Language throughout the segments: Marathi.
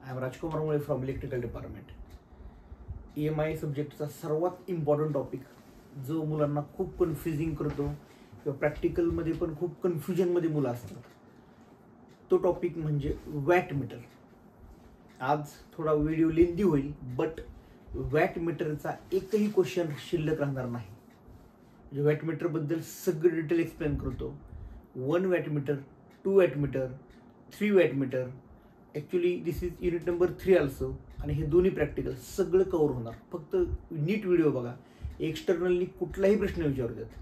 आय एम राजकुमार मुळे फ्रॉम इलेक्ट्रिकल डिपार्टमेंट. EMI सब्जेक्टचा सर्वात इम्पॉर्टंट टॉपिक जो मुलांना खूप कन्फ्युजिंग करतो किंवा प्रॅक्टिकलमध्ये पण खूप कन्फ्युजनमध्ये मुलं असतात, तो टॉपिक म्हणजे वॅट मीटर. आज थोडा व्हिडिओ लेंदी होईल, बट वॅट मीटरचा एकही क्वेश्चन शिल्लक राहणार नाही. म्हणजे वॅट मीटरबद्दल सगळं डिटेल एक्सप्लेन करतो. 1 watt metre, 2 watt meter, 3 watt meter. Actually this is unit number 3 also. आणि हे दोन्ही प्रॅक्टिकल सगळं कवर होणार. फक्त नीट व्हिडिओ बघा. एक्सटर्नली कुठलाही प्रश्न विचारू देत.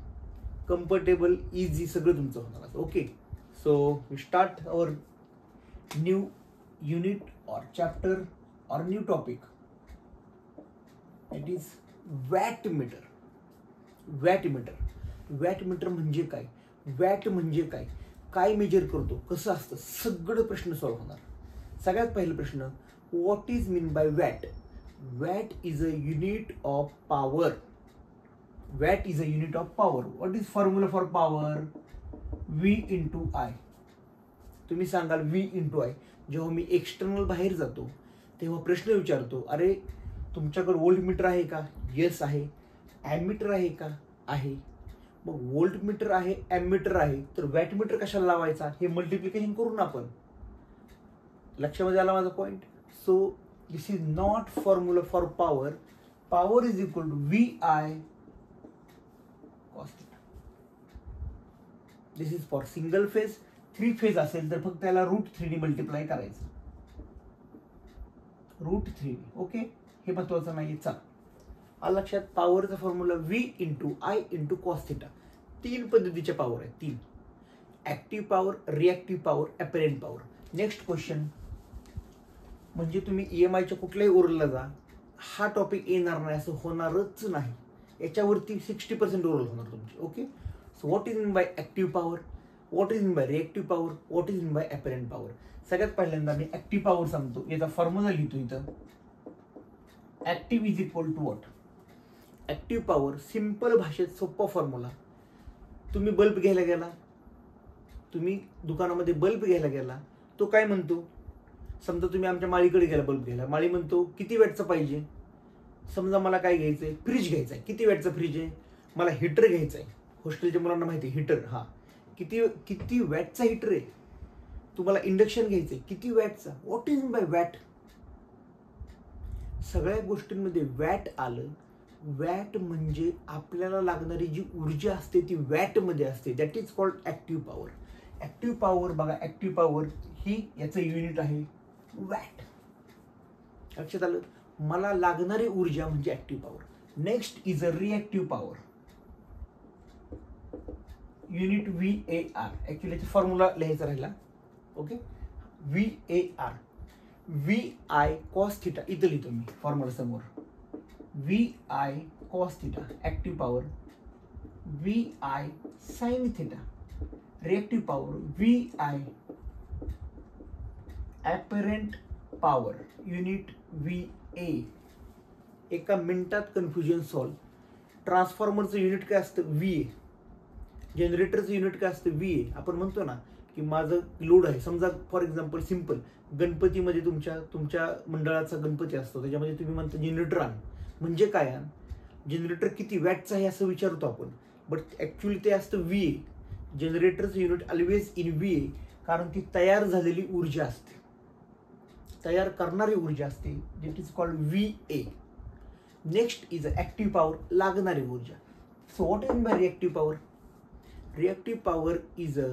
कम्फर्टेबल, इझी सगळं तुमचं होणार. Okay, so we start our new unit or chapter or new topic. It is watt meter. Watt meter. Watt meter म्हणजे काय, वॅट म्हणजे काय, काय मेजर करतो, कसं असतं, सगळं प्रश्न सॉल्व्ह होणार. सगळ्यात पहिला प्रश्न, what is mean bye watt. Watt is a unit of power. Watt is a unit of power. What is formula for power? V into I. तुम्ही सांगाल V इंटू आय. जेव्हा मी एक्सटर्नल बाहेर जातो तेव्हा प्रश्न विचारतो, अरे तुमच्याकडे वोल्ट मीटर आहे का? येस आहे. ॲमीटर आहे का? आहे. मग वोल्ट मीटर आहे, ॲमीटर आहे, तर वॅट मीटर कशाला लावायचा? हे मल्टिप्लिकेशन करून आपण. लक्षामध्ये आला माझा point. So this is not formula for power. Power is equal to VI cos theta. This is for single phase. 3 phase असेल तर फक्त त्याला √3 मल्टिप्लाय करायचं. √3. ओके, हे महत्वाचं नाही. चला लक्षात. पॉवरचा formula V into I into cos theta. 3 पद्धतीच्या पॉवर आहेत. 3. Active power, reactive power, apparent power. Next question म्हणजे तुम्ही EMIच्या कुठल्याही ओरलला जा, हा टॉपिक येणार नाही असं होणारच नाही. याच्यावरती 60% ओरल होणार तुमची. Okay, so what is mean bye active power, what is mean bye reactive power, what is mean bye apparent power. सगळ्यात पहिल्यांदा मी ऍक्टिव्ह पॉवर सांगतो. याचा फॉर्म्युला लिहितो इथं. Active is equal to watt. Active power simple भाषेत सोपा फॉर्म्युला. तुम्ही बल्ब घ्यायला गेला, तुम्ही दुकानामध्ये बल्ब घ्यायला गेला, तो काय म्हणतो? समजा तुम्ही आमच्या माळीकडे गेला बल्ब घ्यायला, माळी म्हणतो किती वॅटचा पाहिजे. समजा मला काय घ्यायचंय, फ्रीज घ्यायचा आहे. किती वॅटचा फ्रीज आहे? मला हीटर घ्यायचा आहे. हॉस्टेलच्या मुलांना माहिती आहे हीटर. हा, किती वॅटचा हीटर आहे. तुम्हाला इंडक्शन घ्यायचंय, किती वॅटचा. What is bye watt. सगळ्या गोष्टींमध्ये वॅट आलं. वॅट म्हणजे आपल्याला लागणारी जी ऊर्जा असते ती वॅट मध्ये असते. That is called active power. Active power बघा, ऍक्टिव्ह पॉवर ही याचं युनिट आहे वॅट. लक्षात आलं. मला लागणारी ऊर्जा म्हणजे active power. Next is a reactive power. Unit VAR. Actually formula लिहायचा राहिला. Okay, VAR. VI cos theta. इथं लिहितो मी फॉर्म्युला समोर. VI cos theta active power. VI sin theta reactive power. VI apparent power. Unit VA. एका मिनिटात कन्फ्युजन सॉल्व. ट्रान्सफॉर्मरचं युनिट काय असतं? VA. जनरेटरचं युनिट काय असतं? VA. आपण म्हणतो ना की माझं लोड आहे. समजा फॉर एक्झाम्पल सिम्पल, गणपतीमध्ये तुमच्या मंडळाचा गणपती असतो, त्याच्यामध्ये तुम्ही म्हणता जनरेटर आण. म्हणजे काय आण? जनरेटर किती वॅटचं आहे असं विचारतो आपण, बट ॲक्च्युली ते असतं VA. जनरेटरचं युनिट ऑलवेज इन VA, कारण ती तयार झालेली ऊर्जा असते, तयार करणारी ऊर्जा असते. That is called VA. Next is active power, लागणारी ऊर्जा. So what is by reactive power. Reactive power is a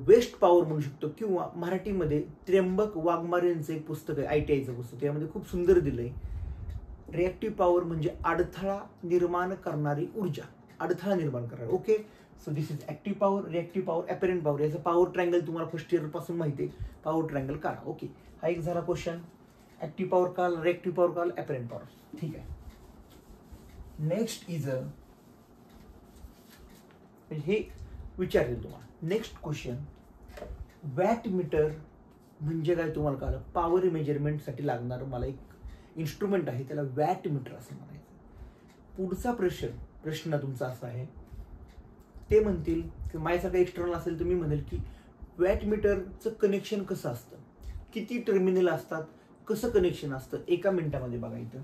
waste power म्हणू शकतो, किंवा मराठीमध्ये त्र्यंबक वाघमारेंचं एक पुस्तक आहे, ITIचं पुस्तक, त्यामध्ये खूप सुंदर दिलंय. रिॲक्टिव्ह पॉवर म्हणजे अडथळा निर्माण करणारी ऊर्जा, अडथळा निर्माण करणारी. Okay, so this is active power, reactive power, apparent power. याचं पॉवर ट्रायंगल तुम्हाला फर्स्ट इयर पासून माहिती आहे. पॉवर ट्रायंगल काढा. ओके, हा एक झाला क्वेश्चन. ऍक्टिव्ह पॉवर काल, रिॲक्टिव्ह पॉवर काल, ॲपरंट पॉवर. ठीक आहे. नेक्स्ट इज अ, हे विचारेल तुम्हाला. नेक्स्ट क्वेश्चन, वॅट मीटर म्हणजे काय तुम्हाला कळलं. पॉवर मेजरमेंटसाठी लागणार मला एक इन्स्ट्रुमेंट आहे, त्याला वॅट मीटर असं म्हणायचं. पुढचा प्रश्न तुमचा असा आहे, ते म्हणतील की माझ्यासारखं एक्सटर्नल असेल तर मी म्हणेल की वॅट मीटरचं कनेक्शन कसं असतं. किती टर्मिनल असतात, कसं कनेक्शन असतं, एका मिनिटामध्ये बघा इथं.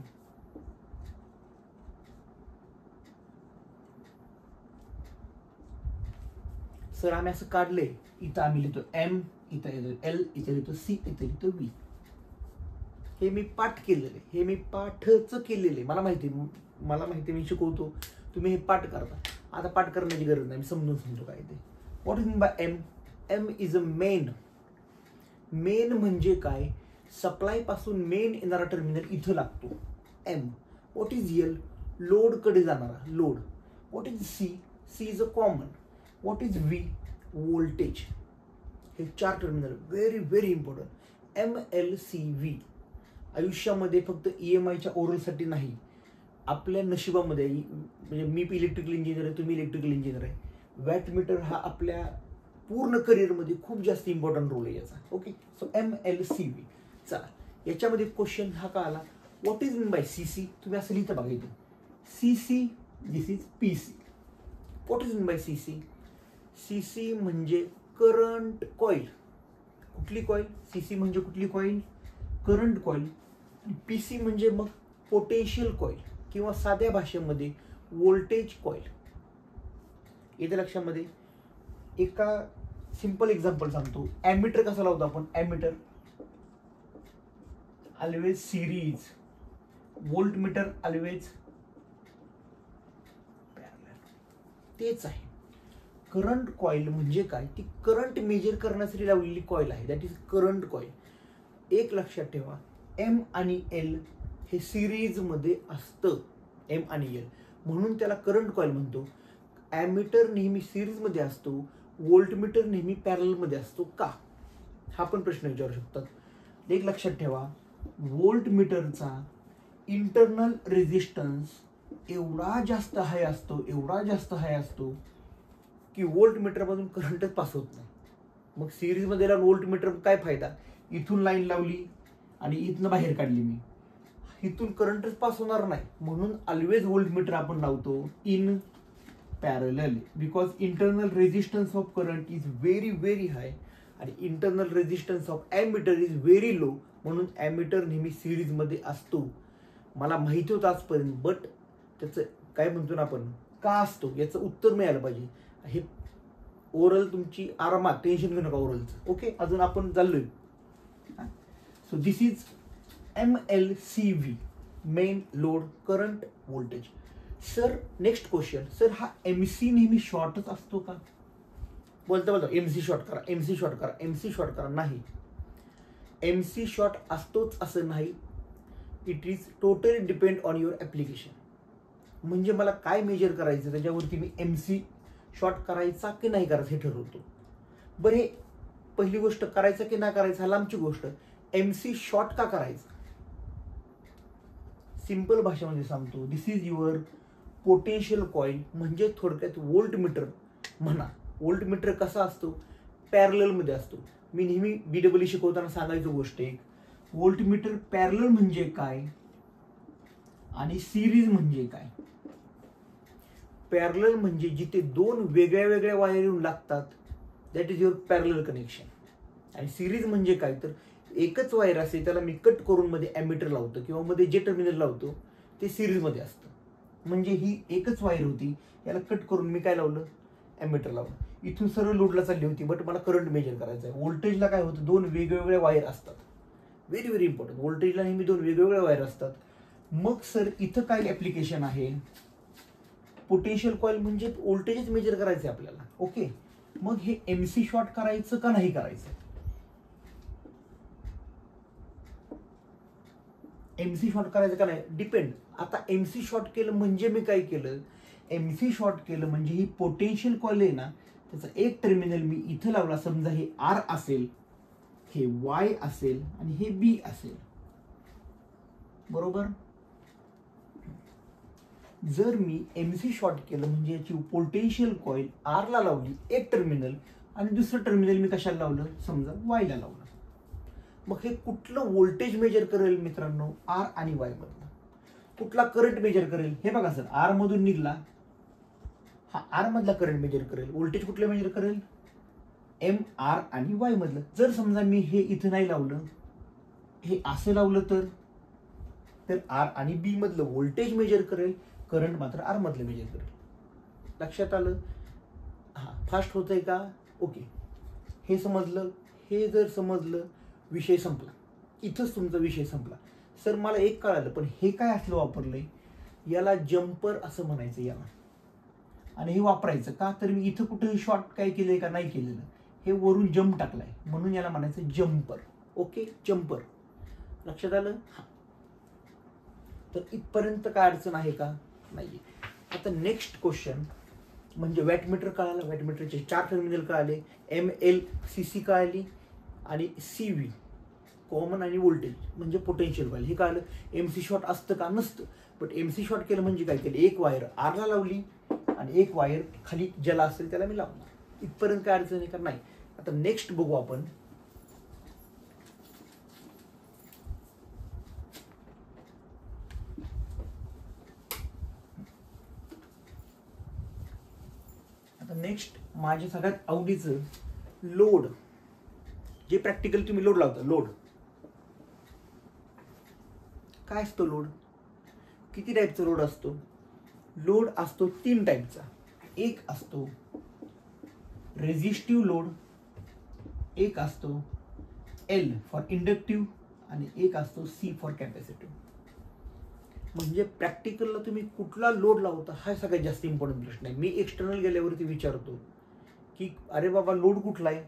सर आम्ही असं काढलंय, इथं आम्ही लिहितो एम, इथं लिहितो एल, इथं लिहितो सी, इथं लिहितो व्ही. हे मी पाठ केलेले, हे मी पाठच केलेले. मला माहिती मी शिकवतो, तुम्ही हे पाठ करता. आता पाठ करण्याची गरज नाही, मी समजून सांगतो काय ते. What is mean by M? M is a main. Main म्हणजे काय? सप्लाय पासून मेन येणारा टर्मिनल इथं लागतो, M. What is L? Load कडे जाणारा load. What is C? C is a common. What is V? Voltage. हे 4 terminal very very important. M L C V. आयुष्यामध्ये फक्त EMIच्या ओरलसाठी नाही, आपल्या नशिबामध्ये, म्हणजे मी इलेक्ट्रिकल इंजिनियर आहे, तुम्ही इलेक्ट्रिकल इंजिनियर आहे, वॅटमीटर हा आपल्या पूर्ण करिअरमध्ये खूप जास्त इम्पॉर्टंट रोल आहे याचा. Okay, so MLCV. चला, याच्यामध्ये क्वेश्चन हा का आला? What is mean bye CC? तुम्ही असं लिहितं बघा इथे, CC, this is PC. What is mean bye CC? CC म्हणजे करंट कॉईल. कुठली कॉईल? CC म्हणजे कुठली कॉईल? Current coil. PC म्हणजे मग पोटेन्शियल कॉईल किंवा साध्या भाषेमध्ये व्होल्टेज कॉईल. येते लक्षामध्ये? एका सिंपल एक्झाम्पल सांगतो. ॲमीटर कसा लावतो आपण? Ammeter always series, voltmeter always parallel. तेच आहे करंट कॉईल म्हणजे काय? ती करंट मेजर करण्यासाठी लावलेली कॉईल आहे, दॅट इज करंट कॉईल. एक लक्षात ठेवा, एम आणि एल हे सिरीज मध्ये असतं, एम आणि एल, म्हणून त्याला करंट कॉईल म्हणतो. ॲमीटर नेहमी सिरीज मध्ये असतो, व्होल्टमीटर नेहमी पॅरलल मध्ये असतो का? हा पण प्रश्न विचारू शकतात. एक लक्षात ठेवा, व्होल्टमीटरचा इंटरनल रेजिस्टन्स एवढा जास्त हाय असतो की व्होल्टमीटर मधून करंटच पास होत नाही. मग सिरीज मध्ये व्होल्टमीटर काय फायदा? इथून लाईन लावली आणि इथनं बाहेर काढली मी, इथून करंटच पास होणार नाही, म्हणून ऑलवेज व्होल्टमीटर आपण लावतो in parallel, because internal resistance of current is very very high आणि internal resistance of ammeter is very low, म्हणून ॲमीटर नेहमी सिरीज मध्ये असतो. मला माहिती होतं आजपर्यंत, बट त्याचं काय म्हणतो ना आपण, का असतो याचं उत्तर मिळालं पाहिजे. हे ओरल तुमची आरामात, टेन्शन घेऊ नका ओरलचं. ओके, अजून आपण चाललोय. So this is MLCV, main load current voltage. Sir next question, sir हा MC नेहमी शॉर्टच असतो का? बोलता MC शॉर्ट करा, MC शॉर्ट करा, MC शॉर्ट करा. नाही, MC शॉर्ट असतोच असं नाही. It is totally depend on your application. म्हणजे मला काय मेजर करायचं त्याच्यावरती मी MC शॉर्ट करायचा की नाही करायचा हे ठरवतो. बरं, हे पहिली गोष्ट करायचं की नाही करायचं हा लांबची गोष्ट. MC शॉर्ट का करायचं? सिंपल भाषेमध्ये सांगतो, दिस इज युअर पोटेन्शियल कॉईल, म्हणजे थोडक्यात व्होल्टमीटर म्हणा. व्होल्टमीटर कसा असतो? पॅरलल मध्ये असतो. मी नेहमी BEE शिकवताना सांगायचं गोष्ट एक, व्होल्टमीटर पॅरलल म्हणजे काय आणि सिरीज म्हणजे काय. पॅरलल म्हणजे जिथे 2 वेगळ्या वेगळ्या वायर येऊन लागतात, that is your parallel connection. आणि सिरीज म्हणजे काय? तर एकच वायर असते, त्याला मी कट करून मध्ये ॲमीटर लावतो किंवा मध्ये जे टर्मिनल लावतो ते सिरीज मध्ये असतं. म्हणजे ही एकच वायर होती, याला कट करून मी काय लावलं? ॲमीटर लावलं. इथून सर्व लोडला चालली होती, बट मला करंट मेजर करायचं आहे. व्होल्टेजला काय होतं? 2 वेगवेगळ्या वायर असतात. Very very important. व्होल्टेजला नेहमी 2 वेगवेगळ्या वायर असतात. मग सर इथं काय ॲप्लिकेशन आहे? पोटेन्शियल कॉईल म्हणजे व्होल्टेजच मेजर करायचं आहे आपल्याला. ओके, मग हे MC शॉर्ट करायचं का नाही करायचं? MC शॉर्ट करायचं का नाही डिपेंड. आता MC शॉर्ट केलं म्हणजे मी काय केलं? MC शॉर्ट केलं म्हणजे ही पोटेन्शियल कॉईल आहे ना, त्याचा एक टर्मिनल मी इथं लावला. समजा हे R असेल, हे Y असेल आणि हे B असेल, बरोबर. जर मी MC शॉर्ट केलं म्हणजे याची पोटेन्शियल कॉईल R ला लावली एक टर्मिनल आणि दुसरं टर्मिनल मी कशाला लावलं? समजा Y ला लावलं. मग हे कुठलं व्होल्टेज मेजर करेल मित्रांनो? R आणि Y मधलं. कुठला करंट मेजर करेल? हे बघा सर, R मधून निघला, हा R मधला करंट मेजर करेल. व्होल्टेज कुठलं मेजर करेल? MR आणि Y मधलं. जर समजा मी हे इथं नाही लावलं, हे असं लावलं तर आर आणि बी मधलं व्होल्टेज मेजर करेल, करंट मात्र आर मधलं मेजर करेल. लक्षात आलं? हा, फास्ट होतंय का? ओके, हे समजलं. हे जर समजलं, विषय संपला. इथंच तुमचा विषय संपला. सर मला एक कळालं, पण हे काय असलं वापरलंय, याला जम्पर असं म्हणायचं याला. आणि हे वापरायचं का? तर मी इथं कुठेही शॉर्ट काय केलंय का? नाही केलेलं. हे वरून जम्प टाकलाय म्हणून याला म्हणायचं जम्पर. Okay, jumper. लक्षात आलं? हा. तर इथपर्यंत काय अडचण आहे का? नाही. आता नेक्स्ट क्वेश्चन म्हणजे वॅटमीटर कळालं. वॅटमीटरचे 4 टर्मिनल कळाले. MLCC कळाली आणि CV कॉमन आणि व्होल्टेज म्हणजे पोटेन्शियल कॉइल हे कळालं. MC शॉर्ट असतं का? नसतं. बट MC शॉर्ट केलं म्हणजे काय केलं, एक वायर आरला लावली आणि एक वायर खाली ज्याला असेल त्याला मी लावणार. इथपर्यंत काय अडचण आहे का? नाही. आता नेक्स्ट बघू आपण. आता नेक्स्ट माझ्या सगळ्यात आवडीचं लोड, जे प्रॅक्टिकल तुम्ही लोड लावता. लोड काय असतो? लोड किती टाईपचा लोड असतो? लोड असतो 3 टाईपचा. एक असतो रेझिस्टिव्ह लोड, एक असतो L फॉर इंडक्टिव्ह आणि एक असतो C फॉर कॅपॅसिटिव्ह. म्हणजे प्रॅक्टिकलला तुम्ही कुठला लोड लावता हा सगळ्यात जास्त इम्पॉर्टंट प्रश्न आहे. मी एक्सटर्नल गेल्यावरती विचारतो की अरे बाबा लोड कुठला आहे?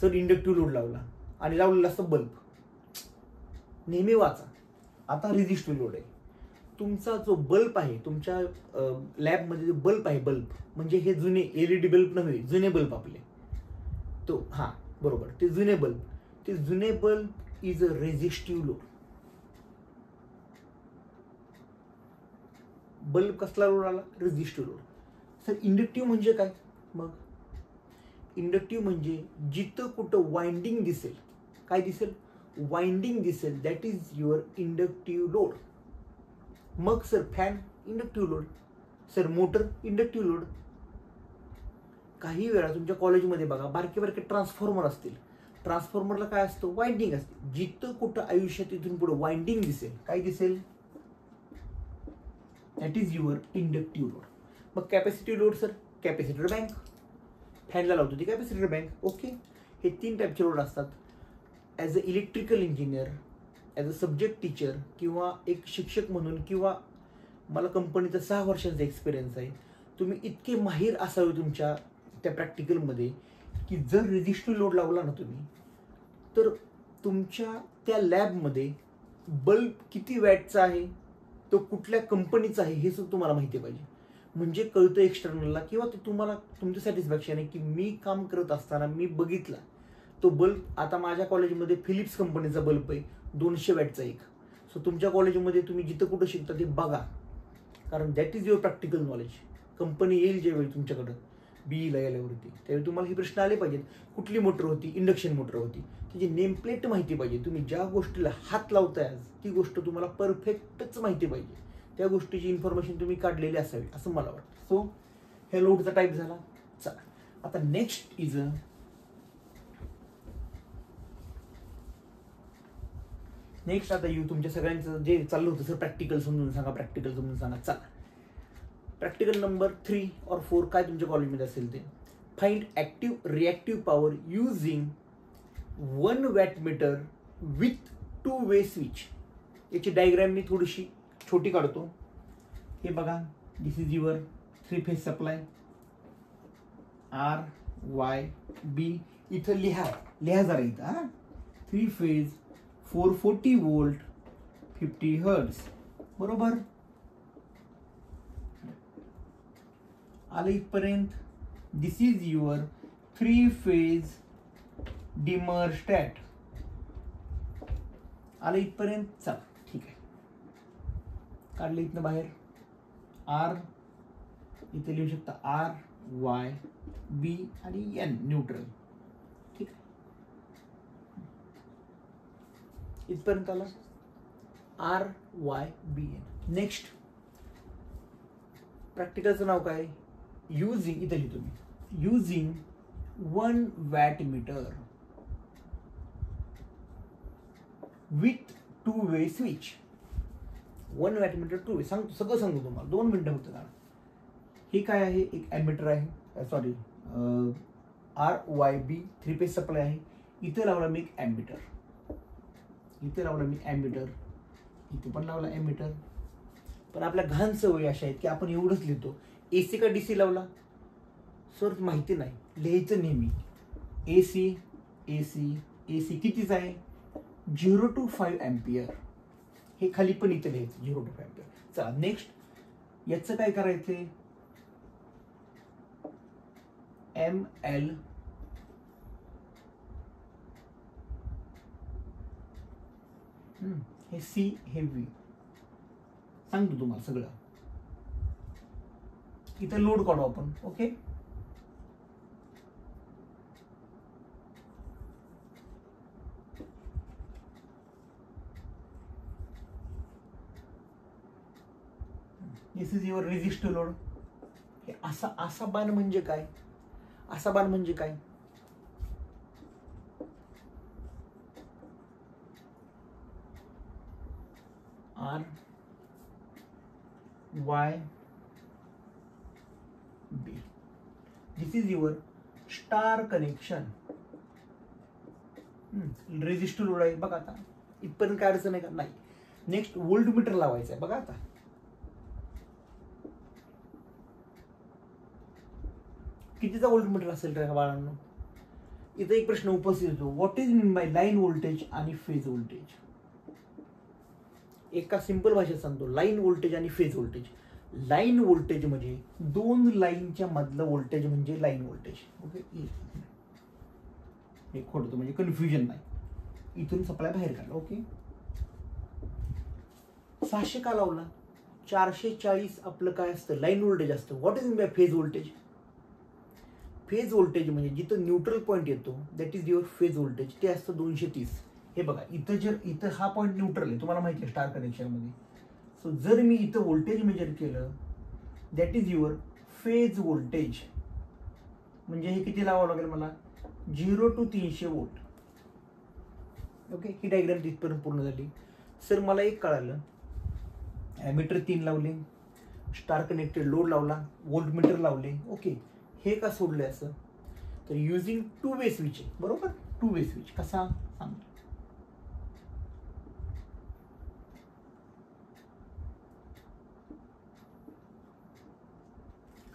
सर इंडक्टिव्ह लोड लावला आणि लावलेला असतं बल्ब. नेहमी वाचा. आता रेझिस्टिव्ह लोड आहे. तुमचा जो बल्ब आहे तुमच्या लॅबमध्ये जो बल्ब आहे, बल्ब म्हणजे हे जुने LED बल्ब नव्हे, जुने बल्ब आपले. तो हा बरोबर, ते जुने बल्ब. ते जुने bulb is a resistive load. Bulb कसला लोड आला? Resistive load. सर इंडक्टिव्ह म्हणजे काय? मग इंडक्टिव्ह म्हणजे जिथं कुठं वाइंडिंग दिसेल, काय दिसेल? वाइंडिंग दिसेल, that is your inductive load. मग sir fan inductive load, sir motor inductive load. काही वेळा तुमच्या कॉलेजमध्ये बघा बारके बारके ट्रान्सफॉर्मर असतील. ट्रान्सफॉर्मरला काय असतं? वाइंडिंग असते. जिथं कुठं आयुष्यात इथून पुढे वाइंडिंग दिसेल, काय दिसेल? That is your inductive load. मग capacitive load sir, capacitor bank. फॅनला लावतो ती कॅपॅसिटर बँक. ओके, हे 3 टाईपचे लोड असतात. As a electrical engineer, as a subject teacher किंवा एक शिक्षक म्हणून, किंवा मला कंपनीचा 6 वर्षांचा एक्सपिरियन्स आहे, तुम्ही इतके माहीर असावे तुमच्या त्या प्रॅक्टिकलमध्ये की जर रेझिस्टिव्ह लोड लावला ना तुम्ही, तर तुमच्या त्या लॅबमध्ये बल्ब किती वॅटचा आहे, तो कुठल्या कंपनीचा आहे हे सुद्धा तुम्हाला माहिती पाहिजे. म्हणजे कळतं एक्सटर्नलला, किंवा ते तुम्हाला तुमचं सॅटिस्फॅक्शन आहे की मी काम करत असताना मी बघितला तो बल्ब. आता माझ्या कॉलेजमध्ये फिलिप्स कंपनीचा बल्ब आहे 200 वॅटचा एक. सो तुमच्या कॉलेजमध्ये तुम्ही जिथं कुठं शिकता ते बघा, कारण that is your practical knowledge. Company येईल ज्यावेळी तुमच्याकडं BEला गेल्यावरती, त्यावेळी तुम्हाला हे प्रश्न आले पाहिजेत. कुठली मोटर होती? इंडक्शन मोटर होती. त्याची नेमप्लेट माहिती पाहिजे. तुम्ही ज्या गोष्टीला हात लावताय आज ती गोष्ट तुम्हाला परफेक्टच माहिती पाहिजे. त्या गोष्टीची इन्फॉर्मेशन तुम्ही काढलेली असावी असं मला वाटतं. सो हे लोडचा टाईप झाला. चला आता नेक्स्ट इज नेक्स्ट आता तुमच्या सगळ्यांचं जे चाललं होतं सर प्रॅक्टिकल समजून सांगा, प्रॅक्टिकल समजून सांगा. चला प्रॅक्टिकल नंबर 3 or 4 काय तुमच्या कॉलेजमध्ये असेल ते. Find active reactive power using 1 wattmeter with 2 way switch. याची डायग्राम मी थोडीशी छोटी काढतो. हे बघा, this is your 3 phase supply RYB. इथं लिहा जरा इथं. हा 3 फेज 440 वोल्ट 50 हर्ट्ज. बरोबर आलं इथपर्यंत. This is your 3 phase dimmerstat. आलं इथपर्यंत. चला ठीक आहे, काढलं इथनं बाहेर. R इथे लिहू शकता RYB आणि N न्यूट्रल. ठीक आहे, इथपर्यंत आला RYBN. नेक्स्ट प्रॅक्टिकलचं नाव काय? युझिंग, इथे लिहितो मी, using 1 watt meter with two way switch. 1 wattmeter two way सगळं सांगतो तुम्हाला, 2 मिनिटं होतं कारण. हे काय आहे, एक ॲमीटर आहे, सॉरी RYB 3 फेज सप्लाय आहे. इथे लावला मी एक ॲमीटर, इथे लावला मी ॲमीटर, इथे पण लावला ॲमीटर. पण आपल्या घाण सवयी अशा आहेत की आपण एवढंच लिहितो. AC का DC लावला सर माहिती नाही, लिहायचं नेहमी AC AC AC. कितीच आहे 0 to 5 अँपियर. हे खाली पण इथे लिहायचं 0 to 5 अँपियर. चला नेक्स्ट याचं काय करायचंय, ML हे C हे V सांगतो तुम्हाला सगळं. इथं लोड काढू आपण. Okay, this is your resistive load. हे असा बाण म्हणजे काय, असा बाण म्हणजे काय, RYB. This is your star connection. Resistive load आहे बघा. आता इथपर्यंत काय अडचण आहे का, नाही. नेक्स्ट व्होल्टमीटर लावायचं आहे बघा. आता कितीचा व्होल्टमीटर असेल रे बाळांनो. इथं एक प्रश्न उपस्थित होतो, what is mean by line voltage आणि फेज व्होल्टेज. एका सिंपल भाषेत सांगतो, लाईन व्होल्टेज आणि फेज व्होल्टेज. लाईन व्होल्टेज म्हणजे 2 लाईनच्या मधलं व्होल्टेज म्हणजे लाईन व्होल्टेज. ओके, हे खोडतो म्हणजे कन्फ्युजन नाही. इथून सप्लाय बाहेर काढला. ओके, 600 का लावला, 440 आपलं काय असतं, लाईन व्होल्टेज असतं. What is mean bye phase voltage. Phase voltage म्हणजे जिथं न्यूट्रल पॉईंट येतो that is your phase voltage, ते असतं 230. हे बघा इथं हा पॉईंट न्यूट्रल आहे, तुम्हाला माहिती आहे स्टार कनेक्शन मध्ये. सो जर मी इथं व्होल्टेज मेजर केलं that is your phase voltage. म्हणजे हे किती लावावं लागेल मला, 0 to 300 volt. Okay, he diagram तिथपर्यंत पूर्ण झाली. सर मला एक कळालं, ॲमीटर 3 लावले, स्टार कनेक्टेड लोड लावला, व्होल्टमीटर लावले. ओके, हे का सोडले असं, तर युजिंग टू वे स्विच आहे बरोबर. टू वे स्विच कसा सांगतो,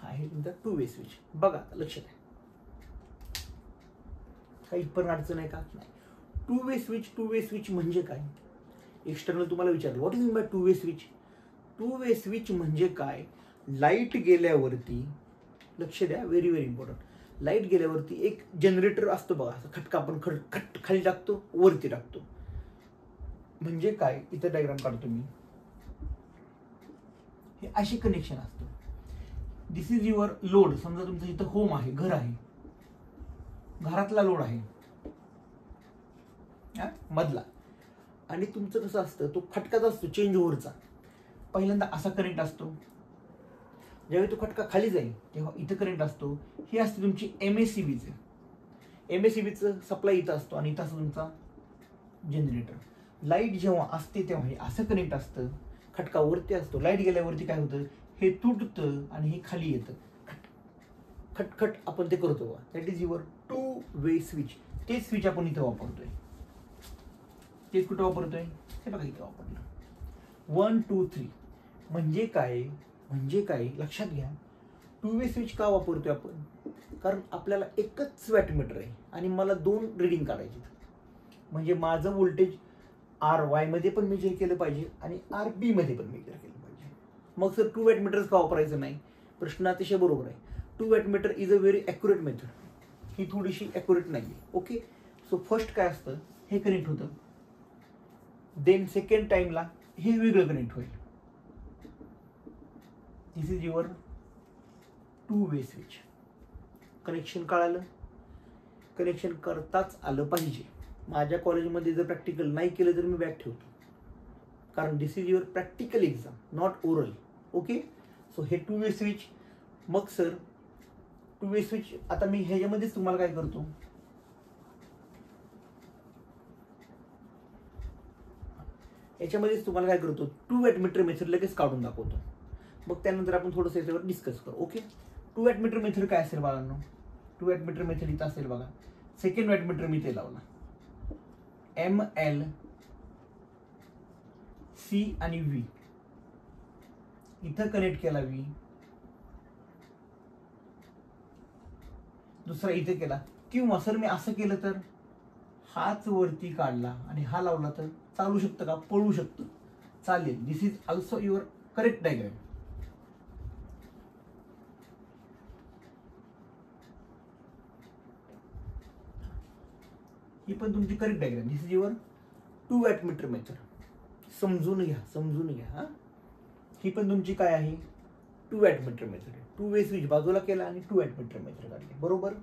आहे तुमचा टू वे स्विच. बघा लक्षात आहे, काही पण अडचण आहे का, नाही. टू वे स्विच म्हणजे काय, एक्सटर्नल तुम्हाला विचारलं what is mean by two way switch. To way switch म्हणजे काय, लाईट गेल्यावरती, लक्ष द्या, व्हेरी व्हेरी इम्पॉर्टंट. लाईट गेल्यावरती एक जनरेटर असतो बघा, खटका आपण खट खाली टाकतो वरती टाकतो. म्हणजे काय, इथं डायग्राम काढतो मी, हे अशी कनेक्शन असतं. दिस इज युअर लोड. समजा तुमचं इथं होम आहे, घर आहे, घरातला लोड आहे मधला, आणि तुमचं कसं असतं, तो खटकाच असतो चेंज ओव्हरचा. पहिल्यांदा असा करंट असतो, ज्यावेळी तो खटका खाली जाईल तेव्हा इथं करंट असतो. ही असते तुमची MACBचं. MACBचं सप्लाय इथं असतो आणि इथं असतो तुमचा जनरेटर. लाईट जेव्हा असते तेव्हा हे असं कनेक्ट असतं, खटका वरती असतो. लाईट गेल्यावरती काय होतं, हे तुटतं आणि हे खाली येतं, खटखट आपण ते करतो. That is your two way switch. ते स्विच आपण इथं वापरतोय. ते कुठं वापरतोय, हे बघा इथं वापरलं. 1 2 3 म्हणजे काय, म्हणजे काय लक्षात घ्या. टू वे स्विच का वापरतोय आपण, कारण आपल्याला एकच वॅटमीटर आहे आणि मला 2 रीडिंग काढायची. म्हणजे माझं व्होल्टेज RY मध्ये पण मेजर केलं पाहिजे आणि RB मध्ये पण मेजर केलं पाहिजे. मग सर 2 वॅटमीटर्स का वापरायचं नाही, प्रश्न अतिशय बरोबर आहे. 2 wattmeter is a very accurate method. ही थोडीशी ॲक्युरेट नाही आहे. ओके, सो फर्स्ट काय असतं, हे कनेक्ट होतं, देन सेकंड टाइमला हे वेगळं कनेक्ट होईल. This is your two way switch. Connection कळालं, कनेक्शन करताच आलं पाहिजे. माझ्या कॉलेजमध्ये जर प्रॅक्टिकल नाही केलं तर मी बॅक ठेवतो, कारण this is your practical exam, not oral. Okay, so हे टू वे स्विच. मग सर टू वे स्विच आता मी ह्याच्यामध्येच तुम्हाला काय करतो, याच्यामध्येच तुम्हाला काय करतो, 2 वॅटमीटर मेथड लगेच काढून दाखवतो. मग त्यानंतर आपण थोडंसं याच्यावर डिस्कस करू. ओके, 2 वॅटमीटर मेथड काय असेल बाळांनो? 2 वॅटमीटर मेथड इथं असेल बघा. सेकंड वॅटमीटर मी ते लावला, ML C आणि V इथं कनेक्ट केला V, दुसरा इथे केला. किंवा सर मी असं केलं तर हाच वरती काढला आणि हा लावला तर चालू शकतं का? पळू शकतं, चालेल. This is also your correct diagram. ही पण तुमची correct diagram. This is your 2 wattmeter method. समजून घ्या, समजून घ्या. हा, ही पण तुमची काय आहे? 2 वॅटमीटर मेथड आहे. 2 वे स्विच बाजूला केला आणि 2 वॅटमीटर मेथड काढली. बरोबर,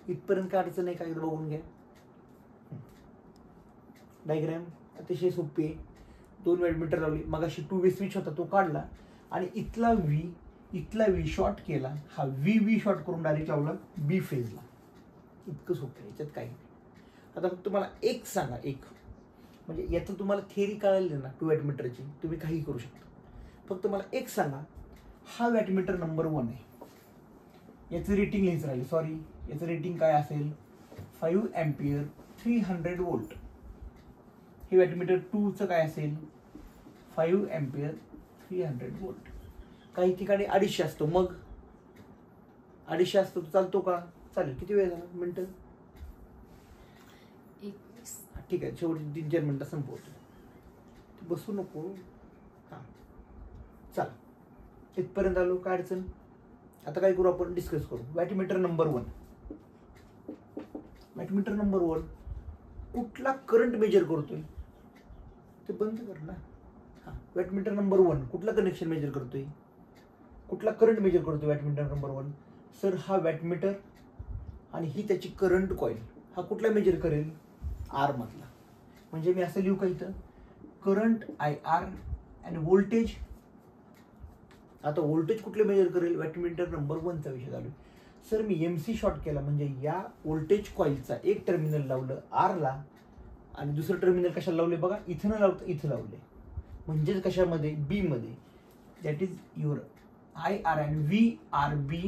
इथपर्यंत काय अडचण आहे? काय बघून घ्या. डायग्राम अतिशय सोपी आहे. 2 वॅटमीटर लावली, मग अशी 2 वे स्विच होता तो काढला आणि इथला V शॉर्ट केला. हा V शॉर्ट करून डायरेक्ट लावला B फेजला. इतकं सोपं आहे, याच्यात काही नाही. आता फक्त तुम्हाला एक सांगा, एक म्हणजे याचं तुम्हाला थिअरी कळाली ना 2 वॅटमीटरची, तुम्ही काही करू शकता. फक्त मला एक सांगा, हा वॅटमीटर नंबर 1 आहे, याचं रेटिंग लिहायचं राहिले. सॉरी, याचं रेटिंग काय असेल? 5 एम्पियर 300 वोल्ट. हे वॅटमीटर 2चं काय असेल? 5 एम्पियर 300 वोल्ट. काही ठिकाणी 250 असतो, मग 250 असतो चालतो का? चालेल. किती वेळ झाला? मिनिटं? ठीक आहे, शेवटी 3-4 मिनिटं संपवतो. बसू नको. हां, चला इथपर्यंत आलो, काय अडचण? आता काय करू आपण? डिस्कस करू. Wattmeter number 1. वॅटमीटर नंबर 1 कुठला करंट मेजर करतोय? ते बंद कर ना. हां, वॅटमीटर नंबर 1 कुठला कनेक्शन मेजर करतोय? कुठला करंट मेजर करतोय वॅटमीटर नंबर 1? सर हा वॅटमीटर आणि ही त्याची करंट कॉईल. हा कुठला मेजर करेल? R मधला. म्हणजे मी असं लिहू का इथं? करंट IR आणि व्होल्टेज. आता व्होल्टेज कुठले मेजर करेल? वॅटमीटर नंबर 1चा विषय चालू आहे. सर मी MC शॉर्ट केला म्हणजे या व्होल्टेज कॉईलचा एक टर्मिनल लावलं R ला आणि दुसरं टर्मिनल कशाला लावले बघा? इथं न लावता इथं लावले. म्हणजेच कशामध्ये? B मध्ये. That is your IR and VRB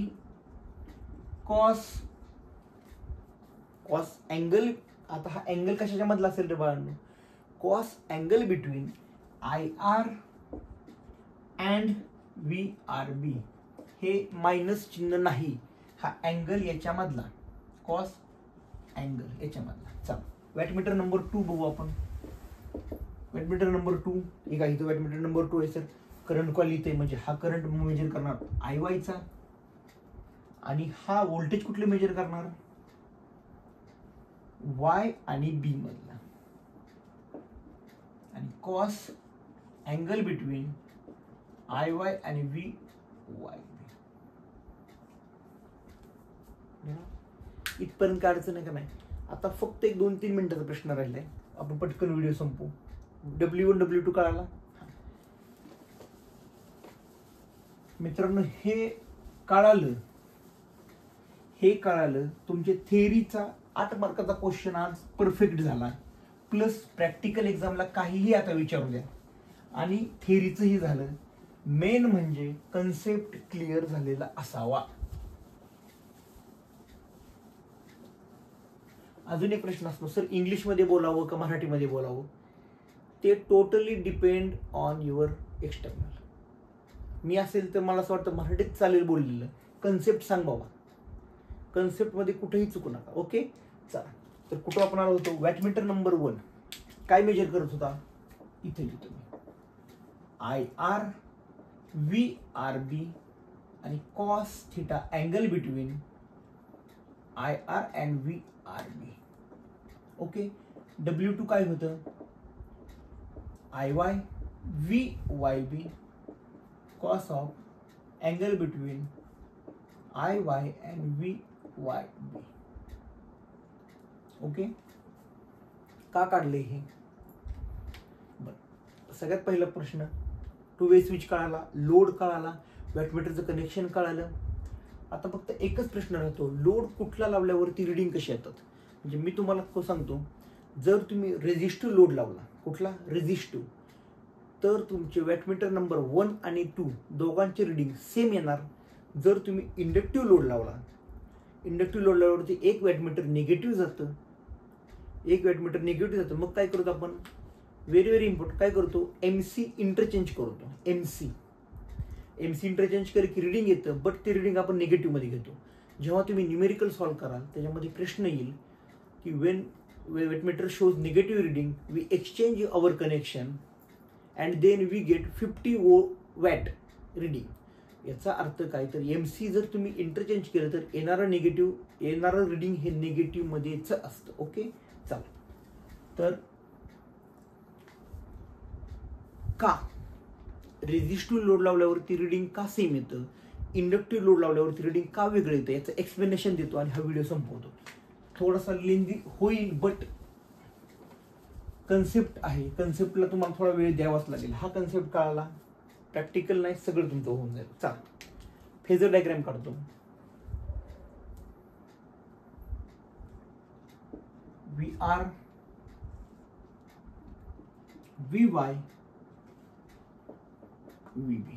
cos angle. आता हा अँगल कशाच्या मधला असेल रे बाळांनो? Cos angle between IR and VRB. हे मायनस चिन्ह नाही, हा अँगल याच्यामधला, कॉस अँगल याच्यामधला. चला वॅटमीटर नंबर 2 बघू आपण. वॅटमीटर नंबर 2 हे काय? इथं वॅटमीटर नंबर 2 आहे सर. करंट कॉईल इथे, म्हणजे हा करंट मेजर करणार IY चा आणि हा व्होल्टेज कुठले मेजर करणार? Y आणि B मधला. आणि कॉस अँगल बिटवीन IY आणि VYB. इथपर्यंत काय अडचण आहे का नाही? आता फक्त एक 2-3 मिनिटाचा प्रश्न राहिलाय, आपण पटकन व्हिडिओ संपू. W1 W2 कळाला मित्रांनो? हे कळालं तुमच्या थिअरीचा 8 मार्काचा क्वेश्चन आज परफेक्ट झाला. प्लस प्रॅक्टिकल एक्झामला काहीही आता विचारू द्या आणि थिअरीचंही झालं. मेन म्हणजे कन्सेप्ट क्लिअर झालेला असावा. अजून एक प्रश्न असतो, सर इंग्लिशमध्ये बोलावं का मराठीमध्ये बोलावं? ते totally depend on your external. मी असेल तर मला असं वाटतं मराठीत चालेल बोललेलं. कन्सेप्ट सांग बाबा, कन्सेप्टमध्ये कुठेही चुकू नका. ओके, चला तर कुठं आपण आलो होतो? वॅटमीटर नंबर 1 काय मेजर करत होता? इथे लिहितो मी IR VRB आणि cos theta angle between IR and VRB. Okay, W2 काय होतं? IY VYB cos of angle between IY and VYB. Okay, का काढले हे? बरं, सगळ्यात पहिला प्रश्न 2 वे स्विच कळाला, लोड कळाला, वॅटमीटरचं कनेक्शन कळालं. आता फक्त एकच प्रश्न राहतो, लोड कुठला लावल्यावरती रिडिंग कशी येतात? म्हणजे मी तुम्हाला सांगतो, जर तुम्ही रेझिस्टिव्ह लोड लावला, कुठला? रेझिस्टिव्ह, तर तुमचे वॅटमीटर नंबर 1 आणि 2 दोघांचे रिडिंग सेम येणार. जर तुम्ही इंडक्टिव्ह लोड लावला, इंडक्टिव्ह लोड लावल्यावरती एक वॅटमीटर निगेटिव्ह जातं, मग काय करतो आपण, व्हेरी व्हेरी इम्पॉर्टंट, काय करतो, MC इंटरचेंज करतो. MC इंटरचेंज केलं की रिडिंग येतं, बट ते रिडिंग आपण निगेटिव्हमध्ये घेतो. जेव्हा तुम्ही न्यूमेरिकल सॉल्व्ह कराल त्याच्यामध्ये प्रश्न येईल की when wattmeter shows negative reading we exchange our connection and then we get 50 watt reading. याचा अर्थ काय, तर MC जर तुम्ही इंटरचेंज केलं तर येणारं रिडिंग हे निगेटिव्हमध्येच असतं. ओके, चला. तर का रेझिस्टिव्ह लोड लावल्यावरती रिडिंग का सेम येतं, इंडक्टिव्ह लोड लावल्यावरती रिडिंग का वेगळं येतं, याचं एक्सप्लेनेशन देतो आणि हा व्हिडिओ संपवतो. थोडासा लेंदी होईल, बट कन्सेप्ट आहे, कन्सेप्टला तुम्हाला थोडा वेळ द्यावाच लागेल. हा कन्सेप्ट कळाला, प्रॅक्टिकल नाही, सगळं तुमचं होऊन जाईल. चला, फेजर डायग्राम काढतो. VR, VY, VB.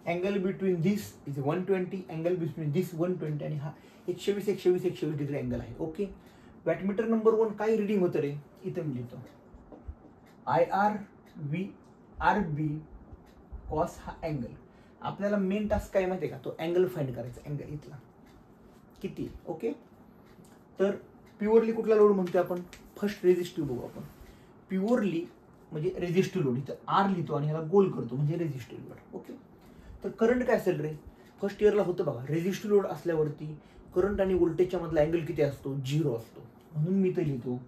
Angle between this is 120, angle between this 120 आणि हा 120 डिग्री अँगल आहे. ओके, वॅटमीटर नंबर 1 काय रिडिंग होतं रे, इथं मी लिहितो IR VRB कॉस हा अँगल. आपल्याला मेन टास्क काय माहिती आहे का, तो अँगल फाइंड करायचा, अँगल इथला किती. ओके, तर प्युअरली कुठला लोड म्हणतोय आपण, फर्स्ट रेझिस्टिव्ह बघू आपण. प्युअरली म्हणजे रेझिस्टिव्ह लोड, इथं R लिहितो आणि ह्याला गोल करतो म्हणजे रेझिस्टिव्ह लोड. ओके, तर करंट काय असेल रे, फर्स्ट इयरला होतं बघा, रेझिस्टिव्ह लोड असल्यावरती करंट आणि व्होल्टेजच्या मधला अँगल किती असतो, 0 असतो. म्हणून मी तर लिहितो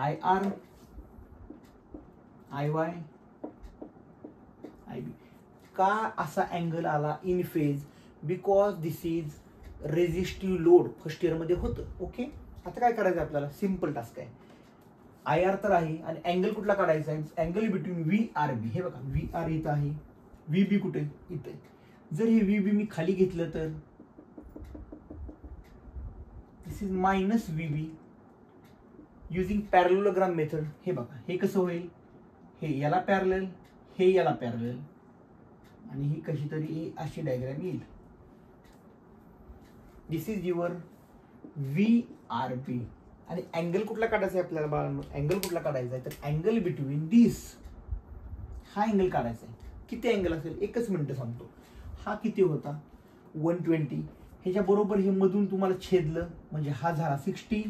IR IY IB. का असा अँगल आला in phase, because this is resistive load. First year मध्ये होतं. ओके, आता काय करायचं आपल्याला, सिम्पल टास्क आहे. IR तर आहे आणि अँगल कुठला काढायचा आहे, अँगल बिटवीन VRB. हे बघा, VR इथं आहे, VB कुठे, इथे. जर हे VB मी खाली घेतलं तर this is minus VB using parallelogram method. हे बघा, हे कसं होईल, हे याला पॅरलल, हे याला पॅरलल आणि ही कशी तरी अशी डायग्राम येईल. दिस इज युअर VRB आणि अँगल कुठला काढायचा आहे आपल्याला बाळांनो, अँगल कुठला काढायचा आहे, तर अँगल बिटवीन दिस, हा अँगल काढायचा आहे. किती अँगल असेल, एकच मिनिट सांगतो. हा किती होता, 120. ह्याच्या बरोबर हे मधून तुम्हाला छेदलं म्हणजे हा झाला 60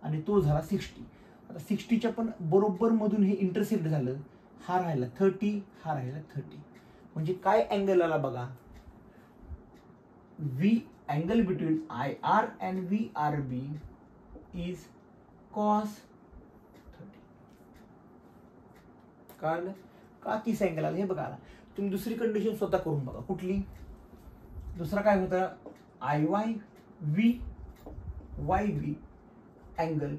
आणि तो झाला 60. आता 60च्या पण बरोबर मधून हे इंटरसेक्ट झालं, हा राहिला 30, हा राहिला 30. म्हणजे काय अँगल आला बघा, angle between IR and VRB is cos 30. कळलं का 30 अँगल आला, हे बघा. तुम्ही दुसरी कंडिशन स्वतः करून बघा, कुठली, दुसरा काय होता, IY VYB अँगल,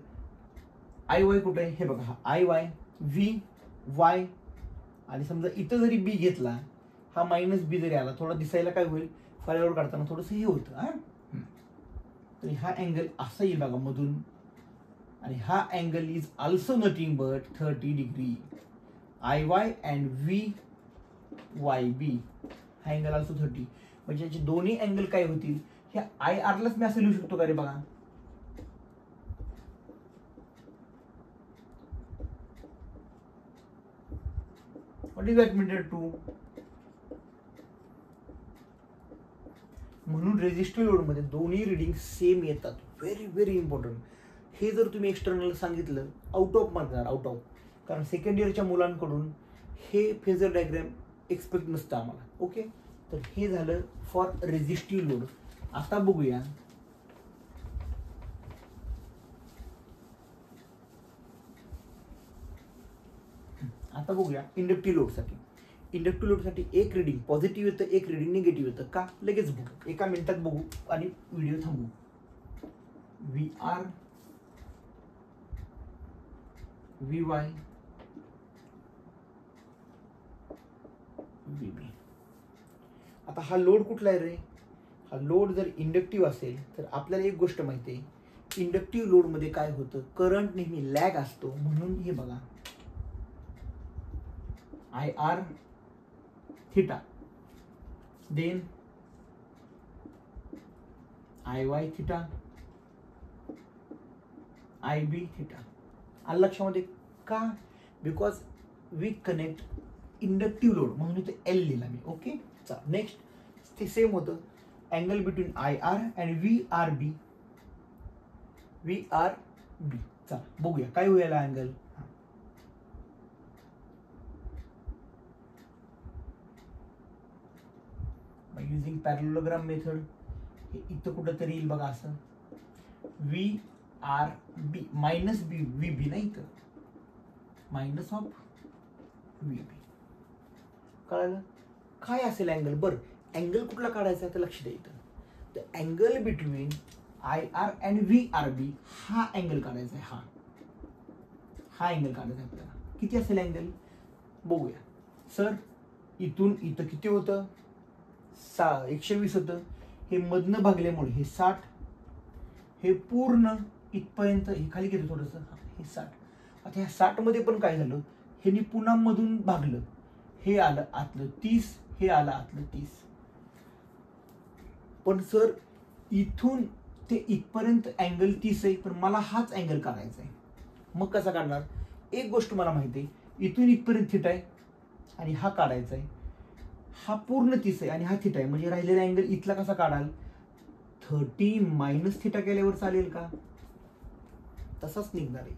IY कुठे आहे, हे बघा, IY VY आणि समजा इथं जरी B घेतला, हा -B जरी आला, थोडा दिसायला काय होईल, फळ्यावर काढताना थोडंसं हे होतं. तर हा अँगल असा येईल बघा मधून आणि हा angle is also nothing but 30 degree. IY and VYB हा अँगल ऑल्सो 30. म्हणजे याचे दोन्ही अँगल काय होतील, ह्या IR लाच मी असं लिहू शकतो का रे बघा, व्हॉट इज वॅटमीटर 2. म्हणून रेझिस्टिव्ह लोड मध्ये दोन्ही रिडिंग सेम येतात. Very very important. हे जर तुम्ही एक्सटर्नल सांगितलं, आउट ऑफ मार्कणार, आउट ऑफ. कारण सेकंड इयरच्या मुलांकडून हे फेजर डायग्राम एक्सपेक्ट नसतं आम्हाला. ओके, तर हे झालं फॉर रेझिस्टिव्ह लोड. आता बघूया इंडक्टिव्ह लोडसाठी. इंडक्टिव्ह लोडसाठी एक रिडिंग पॉझिटिव्ह येतं, एक रिडिंग निगेटिव्ह येतं. का, लगेच बघू, एका मिनिटात बघू आणि व्हिडिओ थांबवू. VR VY VB. आता हा लोड कुठला आहे रे, हा लोड जर इंडक्टिव्ह असेल तर आपल्याला एक गोष्ट माहिती आहे, इंडक्टिव्ह लोड मध्ये काय होतं, करंट नेहमी लॅग असतो. म्हणून हे बघा, IR theta, then IY theta, IB theta. आलं लक्षामध्ये का? Because we connect inductive load म्हणून इथे L लिहिला मी. ओके, चला नेक्स्ट ते सेम होतं. Angle between IR and VRB. चला बघूया काय होईल अँगल. युजिंग पॅरलोग्राम मेथड हे इथं कुठंतरी येईल बघा असं. VRB मायनस VB नाही तर मायनस ऑफ VB. कळलं काय असेल अँगल. बरं अँगल कुठला काढायचा तर लक्ष द्यायचं. The angle between IR and VRB हा अँगल काढायचा आहे. हा अँगल काढायचा आहे आपल्याला. किती असेल अँगल बघूया. सर इथून इथं किती होतं 120 होतं. हे मधनं भागल्यामुळे हे 60, हे पूर्ण इथपर्यंत हे खाली गेलं थोडंसं. हे 60. आता ह्या 60 मध्ये पण काय झालं, हे पुन्हा मधून भागलं. हे आलं आतलं 30, हे आलं आतलं 30. पण सर इथून ते इथपर्यंत अँगल 30 आहे, पण मला हाच अँगल काढायचा आहे. मग कसा काढणार. एक गोष्ट मला माहिती आहे, इथून इथपर्यंत थिटा आहे आणि हा काढायचा आहे. हा पूर्ण 30 आहे आणि हा थिटा आहे, म्हणजे राहिलेला अँगल इथला कसा काढाल. 30 मायनस थिटा केल्यावर चालेल का. तसाच निघणार आहे.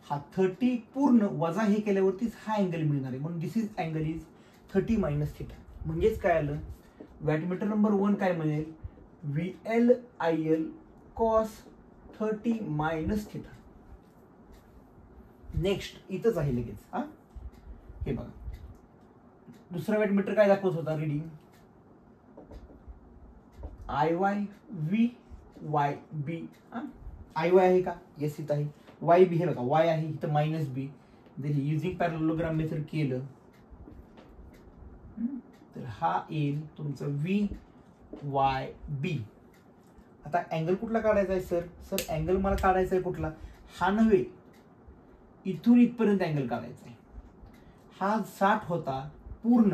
हा 30 पूर्ण वजा हे केल्यावरतीच हा अँगल मिळणार आहे. म्हणून this is angle is 30 minus theta. म्हणजेच काय आलं, वॅटमीटर नंबर 1 काय मिळेल. VLIL cos 30 minus theta. Next इथंच आहे लगेच. हा हे बघा दुसरा वॅटमीटर काय दाखवत होता रिडिंग. IY VYB. IY आहे का. येस इथं आहे. YB हे बघा Y आहे इथं मायनस B. जर युजिंग पॅरलोग्राम मेथड केलं तर हा येईल तुमचं VYB. आता अँगल कुठला काढायचा आहे सर. सर अँगल मला काढायचा आहे कुठला. हा नव्हे, इथून इथपर्यंत अँगल काढायचा आहे. हा 60 होता पूर्ण,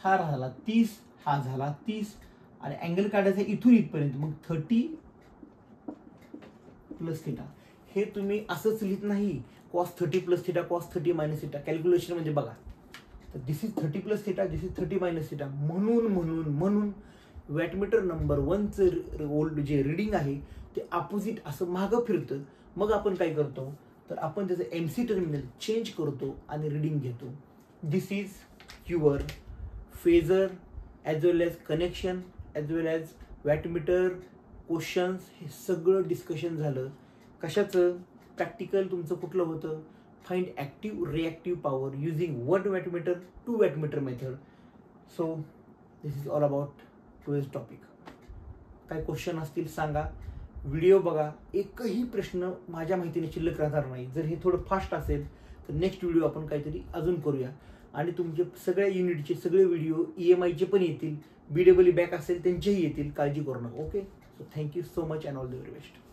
हा झाला 30, हा झाला 30 आणि अँगल काढायचा इथून इथपर्यंत. मग 30 प्लस थिटा. हे तुम्ही असंच लिहित नाही cos 30 plus theta cos 30 minus theta. Calculation म्हणजे बघा. तर this is 30 plus theta, this is 30 minus theta. म्हणून वॅटमीटर नंबर 1चं ओल्ड जे रिडिंग आहे ते अपोजिट असं मागं फिरतं. मग आपण काय करतो तर आपण त्याचं MC टर्मिनल चेंज करतो आणि रिडिंग घेतो. This is your phasor as well as connection as well as wattmeter questions. हे सगळं डिस्कशन झालं. कशाचं प्रॅक्टिकल तुमचं कुठलं होतं. Find active reactive power using 1 wattmeter 2 wattmeter method. So this is all about today's topic. काय क्वेश्चन असतील सांगा. व्हिडिओ बघा. एकही प्रश्न माझ्या माहितीने शिल्लक राहणार नाही. जर हे थोडं फास्ट असेल तर नेक्स्ट व्हिडिओ आपण काहीतरी अजून करूया. आणि तुमचे सगळ्या युनिटचे सगळे व्हिडिओ EMIचे पण येतील. BEE बॅक असेल त्यांचेही येतील. काळजी करू नका. Okay. So thank you so much and all the very best.